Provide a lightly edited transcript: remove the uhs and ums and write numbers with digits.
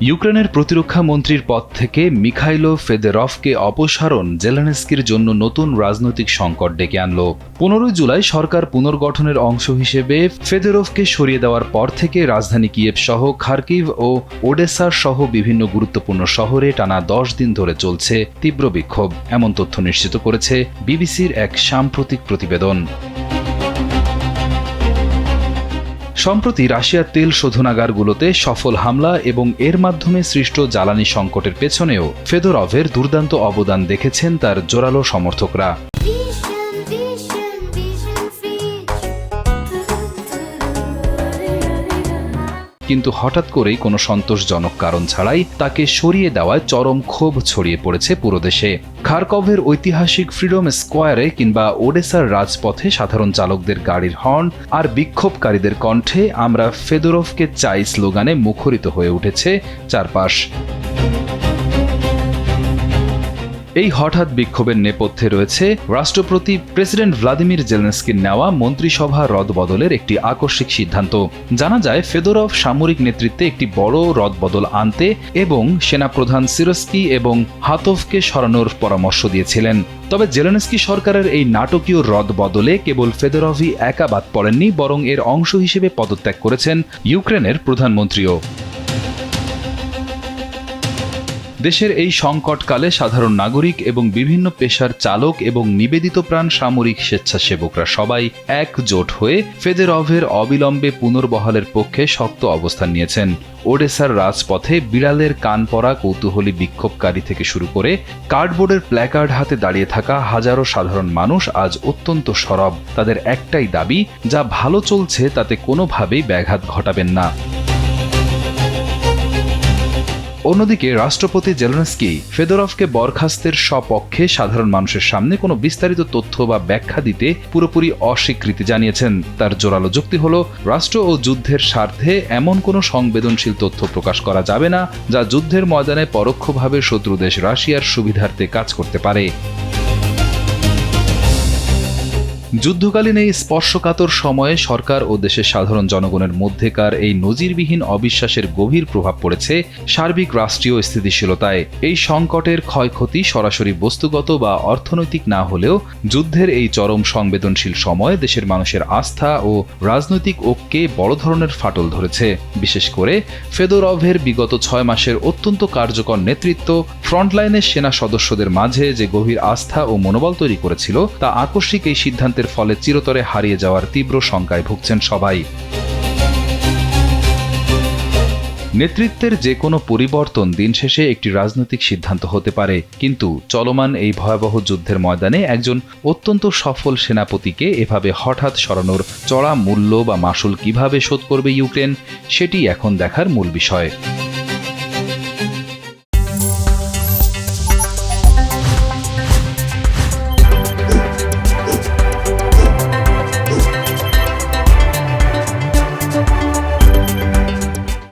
ইউক্রেনের প্রতিরক্ষা মন্ত্রীর পদ থেকে মিখাইলো ফেদেরভকে অপসারণ জেলেনস্কির জন্য নতুন রাজনৈতিক সংকট ডেকে আনল। 15 জুলাই সরকার পুনর্গঠনের অংশ হিসেবে ফেদেরভকে সরিয়ে দেওয়ার পর থেকে রাজধানী কিয়েভ সহ খার্কিভ ও ওডেসার সহ বিভিন্ন গুরুত্বপূর্ণ শহরে টানা 10 দিন ধরে চলছে তীব্র বিক্ষোভ, এমন তথ্য নিশ্চিত করেছে বিবিসির এক সাম্প্রতিক প্রতিবেদন। সম্প্রতি রাশিয়ার তেল শোধনাগারগুলোতে সফল হামলা এবং এর মাধ্যমে সৃষ্ট জ্বালানি সংকটের পেছনেও ফেদরভের দুর্দান্ত অবদান দেখেছেন তার জোরালো সমর্থকরা। কিন্তু হঠাৎ করেই কোনো সন্তোষজনক কারণ ছাড়াই তাকে সরিয়ে দেওয়ায় চরম ক্ষোভ ছড়িয়ে পড়েছে পুরো দেশে। খারকভের ঐতিহাসিক ফ্রিডম স্কোয়ারে কিংবা ওডেসার রাজপথে সাধারণ চালকদের গাড়ির হর্ন আর বিক্ষোভকারীদের কণ্ঠে আমরা ফেদরভকে চাই স্লোগানে মুখরিত হয়ে উঠেছে চারপাশ। এই হঠাৎ বিক্ষোভের নেপথ্যে রয়েছে রাষ্ট্রপতি প্রেসিডেন্ট ভ্লাদিমির জেলেনস্কির নেওয়া মন্ত্রিসভা রদবদলের একটি আকস্মিক সিদ্ধান্ত। জানা যায় ফেদরভ সামরিক নেতৃত্বে একটি বড় রদবদল আনতে এবং সেনাপ্রধান সিরস্কি এবং হাতভকে সরানোর পরামর্শ দিয়েছিলেন। তবে জেলেনস্কি সরকারের এই নাটকীয় রদবদলে কেবল ফেদরভই একা বাদ পড়েননি, বরং এর অংশ হিসেবে পদত্যাগ করেছেন ইউক্রেনের প্রধানমন্ত্রীও। দেশের এই সংকটকালে সাধারণ নাগরিক এবং বিভিন্ন পেশার চালক এবং নিবেদিত প্রাণ সামরিক স্বেচ্ছাসেবকরা সবাই একজোট হয়ে ফেদেরভের অবিলম্বে পুনর্বহালের পক্ষে শক্ত অবস্থান নিয়েছেন। ওডেসার রাজপথে বিড়ালের কান পরা কৌতূহলী বিক্ষোভকারী থেকে শুরু করে কার্ডবোর্ডের প্ল্যাকার্ড হাতে দাঁড়িয়ে থাকা হাজারো সাধারণ মানুষ আজ অত্যন্ত সরব। তাদের একটাই দাবি, যা ভালো চলছে তাতে কোনোভাবেই ব্যাঘাত ঘটাবেন না। অন্যদিকে রাষ্ট্রপতি জেলেনস্কি ফেদরভকে বরখাস্তের স্বপক্ষে সাধারণ মানুষের সামনে কোনো বিস্তারিত তথ্য বা ব্যাখ্যা দিতে পুরোপুরি অস্বীকৃতি জানিয়েছেন। তার জোরালো যুক্তি হল, রাষ্ট্র ও যুদ্ধের স্বার্থে এমন কোনো সংবেদনশীল তথ্য প্রকাশ করা যাবে না যা যুদ্ধের ময়দানে পরোক্ষভাবে শত্রু দেশ রাশিয়ার সুবিধার্থে কাজ করতে পারে। যুদ্ধকালীন এই স্পর্শকাতর সময়ে সরকার ও দেশের সাধারণ জনগণের মধ্যেকার এই নজিরবিহীন অবিশ্বাসের গভীর প্রভাব পড়েছে সার্বিক রাষ্ট্রীয় স্থিতিশীলতায়। এই সংকটের ক্ষয়ক্ষতি সরাসরি বস্তুগত বা অর্থনৈতিক না হলেও যুদ্ধের এই চরম সংবেদনশীল সময়ে দেশের মানুষের আস্থা ও রাজনৈতিক ঐক্যে বড় ধরনের ফাটল ধরেছে। বিশেষ করে ফেদরভের বিগত 6 মাসের অত্যন্ত কার্যকর নেতৃত্ব ফ্রন্টলাইনের সেনা সদস্যদের মাঝে যে গভীর আস্থা ও মনোবল তৈরি করেছিল, তা আকস্মিক এই সিদ্ধান্তের ফলে চিরতরে হারিয়ে যাওয়ার তীব্র শঙ্কায় ভুগছেন সবাই। নেতৃত্বের যে কোনো পরিবর্তন দিন শেষে একটি রাজনৈতিক সিদ্ধান্ত হতে পারে, কিন্তু চলমান এই ভয়াবহ যুদ্ধের ময়দানে একজন অত্যন্ত সফল সেনাপতিকে এভাবে হঠাৎ সরানোর চড়া মূল্য বা মাশুল কিভাবে শোধ করবে ইউক্রেন, সেটি এখন দেখার মূল বিষয়।